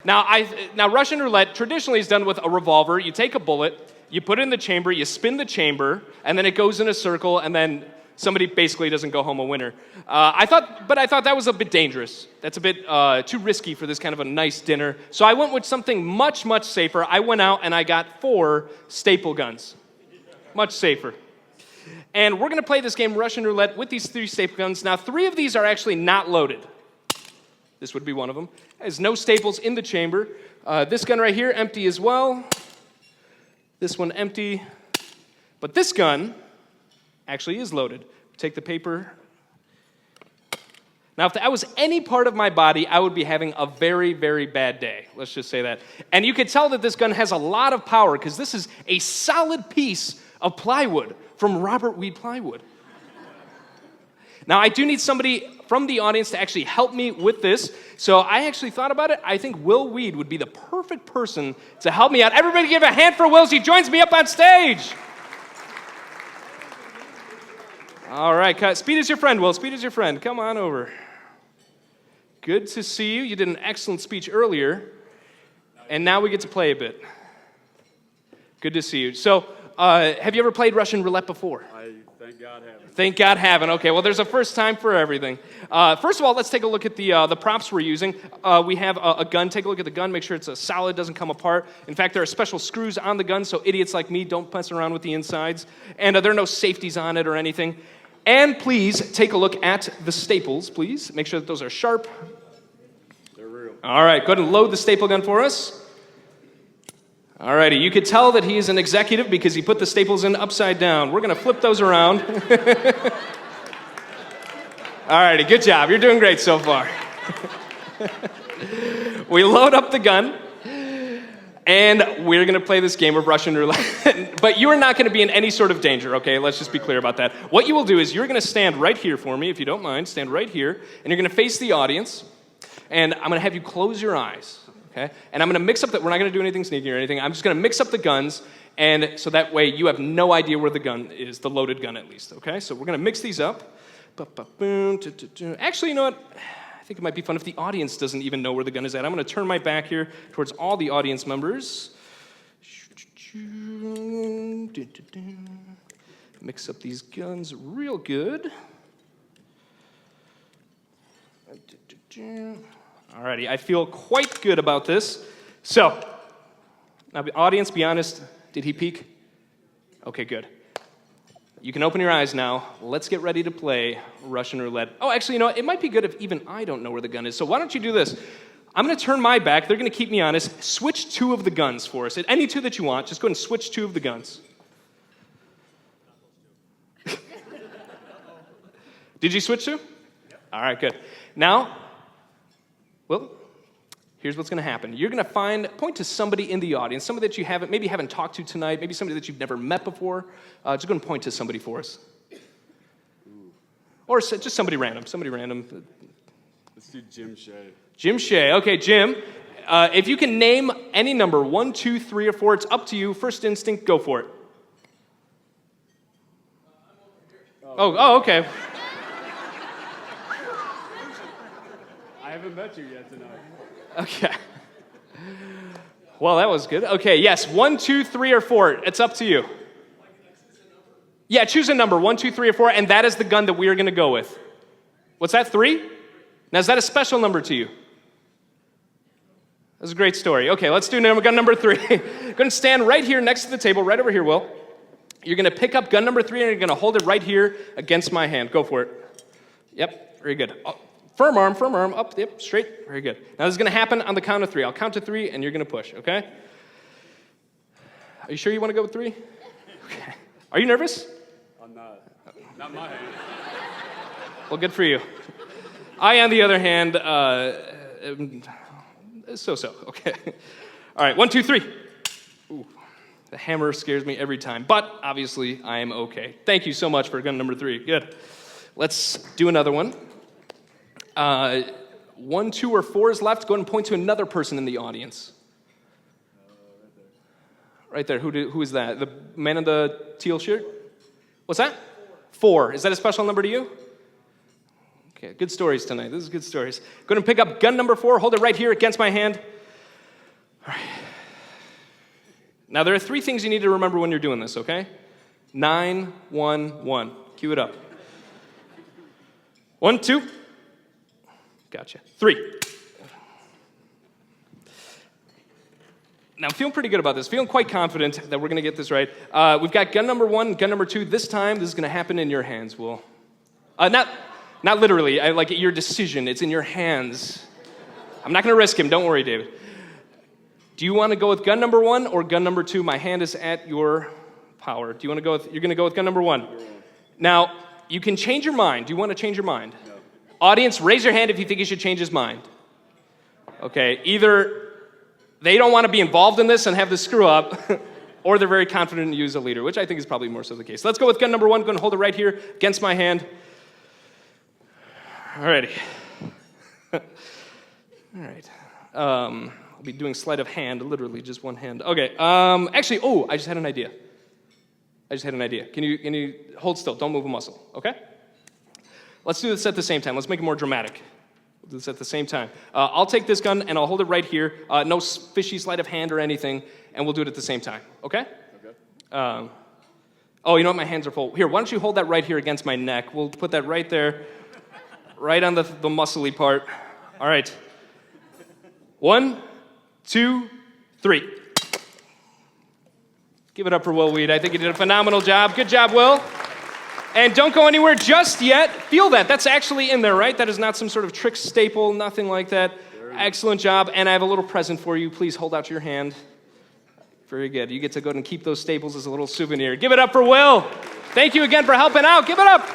Now Russian roulette traditionally is done with a revolver. You take a bullet, you put it in the chamber, you spin the chamber, and then it goes in a circle, and then somebody basically doesn't go home a winner. I thought that was a bit dangerous. That's a bit too risky for this kind of a nice dinner. So I went with something much, much safer. I went out and I got 4 staple guns. Much safer. And we're going to play this game, Russian roulette, with these 3 staple guns. Now, 3 of these are actually not loaded. This would be one of them. There's no staples in the chamber. This gun right here, empty as well. This one empty. But this gun actually is loaded. Take the paper. Now, if that was any part of my body, I would be having a very, very bad day. Let's just say that. And you can tell that this gun has a lot of power because this is a solid piece of plywood from Robert Weed Plywood. Now, I do need somebody from the audience to actually help me with this. So I actually thought about it. I think Will Weed would be the perfect person to help me out. Everybody give a hand for Will as he joins me up on stage. All right, speed is your friend, Will. Speed is your friend. Come on over. Good to see you. You did an excellent speech earlier. And now we get to play a bit. Good to see you. So, have you ever played Russian roulette before? Thank God haven't. Thank God haven't. Okay, well, there's a first time for everything. First of all, let's take a look at the props we're using. We have a gun. Take a look at the gun. Make sure it's solid, doesn't come apart. In fact, there are special screws on the gun, so idiots like me don't mess around with the insides. And there are no safeties on it or anything. And please take a look at the staples, please. Make sure that those are sharp. They're real. All right, go ahead and load the staple gun for us. All righty, you could tell that he is an executive because he put the staples in upside down. We're going to flip those around. All righty, good job. You're doing great so far. We load up the gun, and we're going to play this game of Russian roulette. But you are not going to be in any sort of danger, okay? Let's just be clear about that. What you will do is you're going to stand right here for me, if you don't mind. Stand right here, and you're going to face the audience, and I'm going to have you close your eyes. Okay? And I'm going to mix up we're not going to do anything sneaky or anything. I'm just going to mix up the guns, and so that way you have no idea where the gun is, the loaded gun at least, okay? So we're going to mix these up. Actually, you know what? I think it might be fun if the audience doesn't even know where the gun is at. I'm going to turn my back here towards all the audience members. Mix up these guns real good. Alrighty, I feel quite good about this. So, now the audience, be honest, did he peek? Okay, good. You can open your eyes now. Let's get ready to play Russian roulette. Oh, actually, you know what? It might be good if even I don't know where the gun is. So why don't you do this? I'm going to turn my back. They're going to keep me honest. Switch 2 of the guns for us. Any 2 that you want. Just go ahead and switch 2 of the guns. Did you switch 2? Yep. All right, good. Now, well, here's what's going to happen. You're going to point to somebody in the audience, somebody that you maybe haven't talked to tonight, maybe somebody that you've never met before. Just go and point to somebody for us. Or just somebody random. Let's do Jim Shea. Jim Shea. Okay, Jim. If you can name any number, 1, 2, 3, or 4, it's up to you. First instinct, go for it. Oh, okay. I haven't met you yet tonight. Okay. Well, that was good. Okay, yes, 1, 2, 3, or 4. It's up to you. Yeah, choose a number, 1, 2, 3, or 4, and that is the gun that we are going to go with. What's that, 3? Now, is that a special number to you? That's a great story. Okay, let's do gun number 3. Go ahead and stand right here next to the table, right over here, Will. You're going to pick up gun number 3, and you're going to hold it right here against my hand. Go for it. Yep, very good. Firm arm, up, yep, straight. Very good. Now, this is going to happen on the count of 3. I'll count to 3, and you're going to push, okay? Are you sure you want to go with 3? Okay. Are you nervous? I'm not. Not my hand. Well, good for you. I, on the other hand, so-so, okay. All right, 1, 2, 3. Ooh, the hammer scares me every time, but obviously I am okay. Thank you so much for gun number 3. Good. Let's do another one. 1, 2, or 4 is left. Go ahead and point to another person in the audience. Right there. Who is that? The man in the teal shirt? What's that? 4. Is that a special number to you? Okay, good stories tonight. This is good stories. Go ahead and pick up gun number 4. Hold it right here against my hand. Now, there are 3 things you need to remember when you're doing this, okay? 9, 1, 1. Cue it up. 1, 2. Gotcha. 3. Now, I'm feeling pretty good about this. Feeling quite confident that we're going to get this right. We've got gun number 1, gun number 2. This time, this is going to happen in your hands, Will. Not literally. Like your decision. It's in your hands. I'm not going to risk him. Don't worry, David. Do you want to go with gun number 1 or gun number 2? My hand is at your power. Do you want to go with? You're going to go with gun number 1. Now, you can change your mind. Do you want to change your mind? No. Audience, raise your hand if you think he should change his mind. Okay. Either they don't want to be involved in this and have this screw up, or they're very confident in you as a leader, which I think is probably more so the case. Let's go with gun number 1. Going to hold it right here against my hand. Alrighty. All right. I'll be doing sleight of hand, literally just one hand. Okay. Actually, I just had an idea. Can you hold still? Don't move a muscle. Okay. Let's do this at the same time. Let's make it more dramatic. We'll do this at the same time. I'll take this gun and I'll hold it right here. No fishy sleight of hand or anything, and we'll do it at the same time. Okay? Okay. You know what? My hands are full. Here, why don't you hold that right here against my neck? We'll put that right there, right on the muscly part. All right. 1, 2, 3. Give it up for Will Weed. I think he did a phenomenal job. Good job, Will. And don't go anywhere just yet. Feel that. That's actually in there, right? That is not some sort of trick staple, nothing like that. Excellent job. And I have a little present for you. Please hold out your hand. Very good. You get to go and keep those staples as a little souvenir. Give it up for Will. Thank you again for helping out. Give it up.